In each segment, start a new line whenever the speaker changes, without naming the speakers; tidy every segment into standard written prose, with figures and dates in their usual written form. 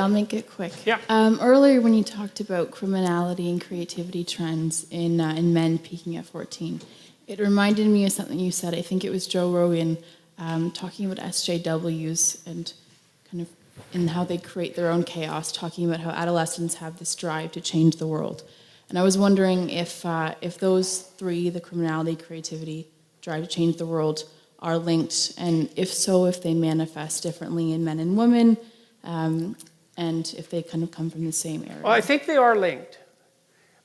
I'll make it quick.
Yeah.
Earlier when you talked about criminality and creativity trends in men peaking at 14, it reminded me of something you said. I think it was Joe Rogan talking about SJWs and kind of in how they create their own chaos, talking about how adolescents have this drive to change the world. And I was wondering if those three, the criminality, creativity, drive to change the world, are linked, and if so, if they manifest differently in men and women, and if they kind of come from the same area.
Well, I think they are linked,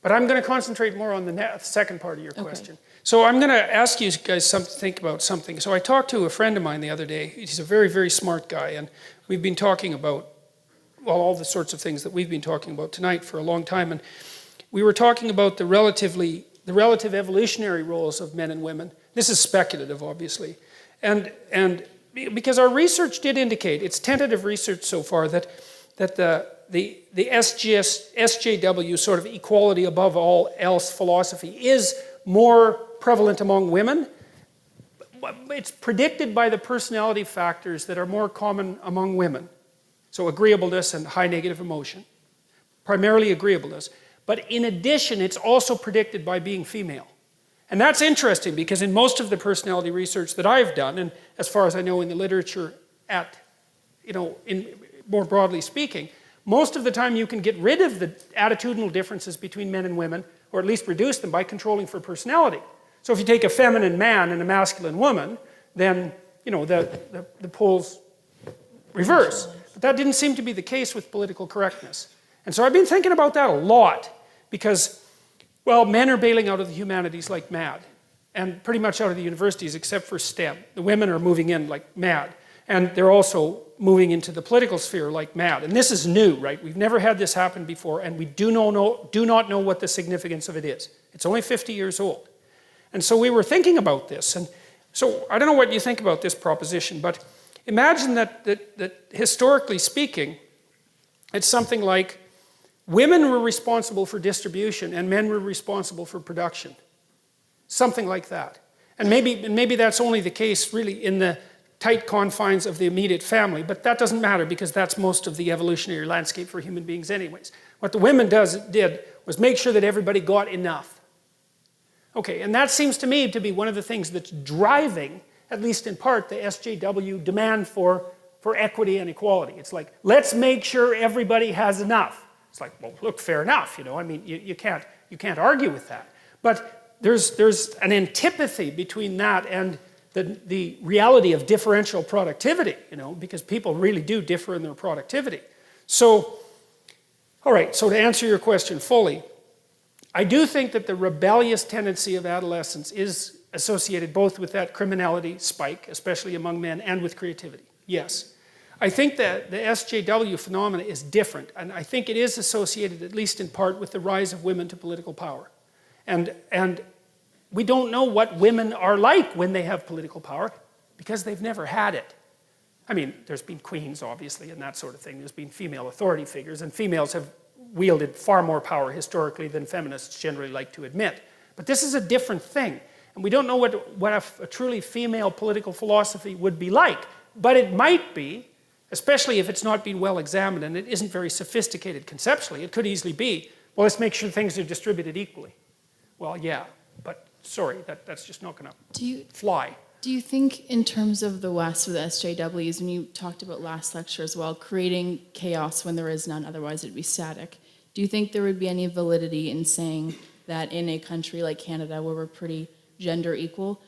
but I'm going to concentrate more on the second part of your question. So I'm going to ask you guys to think about something. So I talked to a friend of mine the other day. He's a very, very smart guy, and we've been talking about, well, all the sorts of things that we've been talking about tonight for a long time, and we were talking about the relative evolutionary roles of men and women. This is speculative, obviously. And because our research did indicate, it's tentative research so far, that the SJW sort of equality above all else philosophy is more prevalent among women. It's predicted by the personality factors that are more common among women. So agreeableness and high negative emotion, primarily agreeableness. But in addition, it's also predicted by being female. And that's interesting because in most of the personality research that I've done, and as far as I know in the literature more broadly speaking, most of the time you can get rid of the attitudinal differences between men and women, or at least reduce them by controlling for personality. So if you take a feminine man and a masculine woman, then the poles reverse. But that didn't seem to be the case with political correctness. And so I've been thinking about that a lot because, well, men are bailing out of the humanities like mad, and pretty much out of the universities except for STEM. The women are moving in like mad, and they're also moving into the political sphere like mad. And this is new, right? We've never had this happen before, and we do not know what the significance of it is. It's only 50 years old. And so we were thinking about this, and so I don't know what you think about this proposition, but imagine that historically speaking, it's something like women were responsible for distribution and men were responsible for production. Something like that. And maybe that's only the case really in the tight confines of the immediate family, but that doesn't matter because that's most of the evolutionary landscape for human beings anyways. What the women did was make sure that everybody got enough. Okay, and that seems to me to be one of the things that's driving, at least in part, the SJW demand for equity and equality. It's like, let's make sure everybody has enough. It's like, well, look, fair enough, I mean, you can't argue with that. But there's an antipathy between that and the reality of differential productivity, because people really do differ in their productivity. So, all right, so to answer your question fully, I do think that the rebellious tendency of adolescence is associated both with that criminality spike, especially among men, and with creativity, yes. I think that the SJW phenomena is different, and I think it is associated, at least in part, with the rise of women to political power. And we don't know what women are like when they have political power, because they've never had it. I mean, there's been queens, obviously, and that sort of thing. There's been female authority figures, and females have wielded far more power historically than feminists generally like to admit. But this is a different thing, and we don't know what a truly female political philosophy would be like, but it might be, especially if it's not been well examined and it isn't very sophisticated conceptually. It could easily be, well, let's make sure things are distributed equally. Well, yeah, but sorry, that's just not going to fly.
Do you think in terms of the West with SJWs, and you talked about last lecture as well, creating chaos when there is none, otherwise it'd be static, do you think there would be any validity in saying that in a country like Canada where we're pretty gender equal,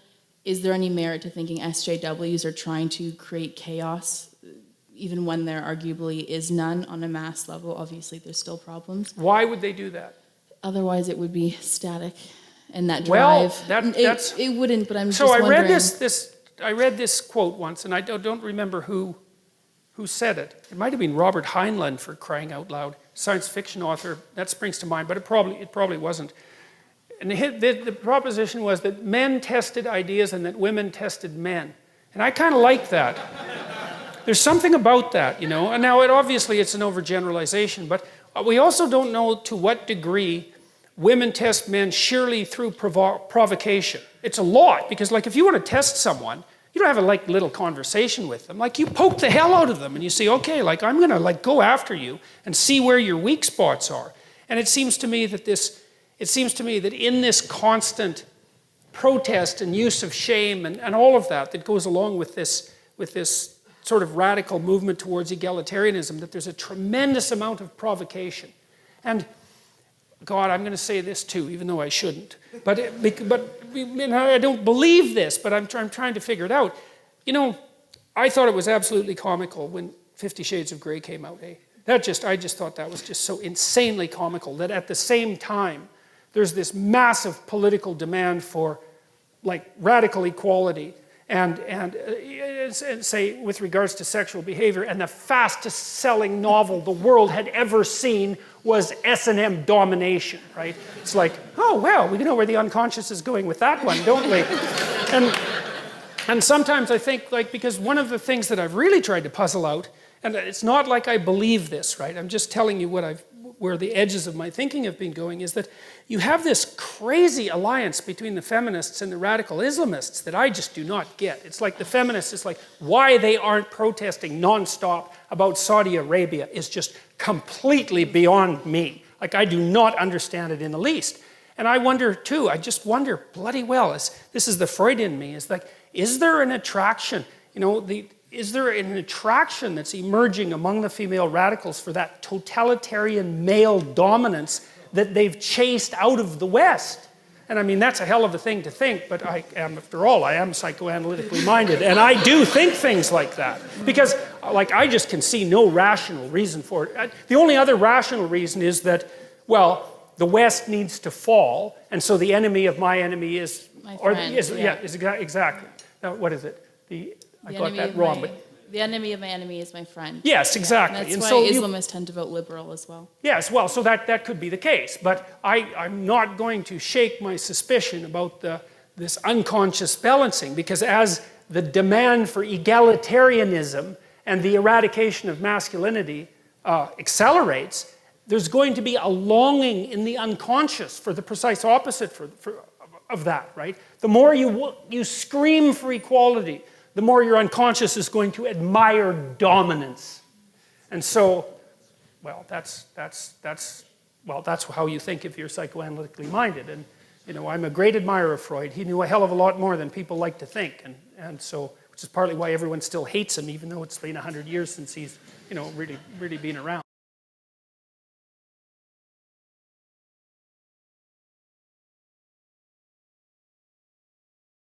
is there any merit to thinking SJWs are trying to create chaos even when there arguably is none on a mass level? Obviously there's still problems.
Why would they do that?
Otherwise it would be static. And that drive, it wouldn't, but I'm just wondering.
I read this quote once, and I don't remember who said it. It might have been Robert Heinlein, for crying out loud, science fiction author. That springs to mind, but it probably wasn't. And the proposition was that men tested ideas and that women tested men. And I kind of like that. There's something about that, And now, obviously, it's an overgeneralization, but we also don't know to what degree women test men sheerly through provocation. It's a lot, because if you want to test someone, you don't have a like little conversation with them. Like you poke the hell out of them and you say, okay, like I'm gonna like go after you and see where your weak spots are. And it seems to me that in this constant protest and use of shame and all of that goes along with this sort of radical movement towards egalitarianism, that there's a tremendous amount of provocation. And God, I'm going to say this too, even though I shouldn't. But I don't believe this, but I'm trying to figure it out. You know, I thought it was absolutely comical when 50 Shades of Grey came out. Eh? I just thought that was just so insanely comical that at the same time, there's this massive political demand for like radical equality and say with regards to sexual behavior, and the fastest selling novel the world had ever seen was S&M Domination, right? It's like, oh well, we know where the unconscious is going with that one, don't we? And sometimes I think, like, because one of the things that I've really tried to puzzle out, and it's not like I believe this, right? I'm just telling you where the edges of my thinking have been going, is that you have this crazy alliance between the feminists and the radical Islamists that I just do not get. It's like the feminists, it's like why they aren't protesting nonstop about Saudi Arabia is just completely beyond me. Like I do not understand it in the least. And I wonder too, I just wonder bloody well, this is the Freud in me, is like, is there an attraction? You know, is there an attraction that's emerging among the female radicals for that totalitarian male dominance that they've chased out of the West? And I mean, that's a hell of a thing to think, but after all, I am psychoanalytically minded, and I do think things like that. Because, like, I just can see no rational reason for it. The only other rational reason is that, well, the West needs to fall, and so the enemy of my enemy is...
My friend,
exactly. Now, what is it? I got that wrong, but...
The enemy of my enemy is my friend.
Yes, exactly.
Yeah. And that's why Islamists tend to vote liberal as well.
Yes, well, so that could be the case. But I'm not going to shake my suspicion about this unconscious balancing, because as the demand for egalitarianism and the eradication of masculinity accelerates, there's going to be a longing in the unconscious for the precise opposite of that, right? The more you scream for equality, the more your unconscious is going to admire dominance. And so, well, that's how you think if you're psychoanalytically minded. And, you know, I'm a great admirer of Freud. He knew a hell of a lot more than people like to think. And so, which is partly why everyone still hates him, even though it's been 100 years since he's, you know, really been around.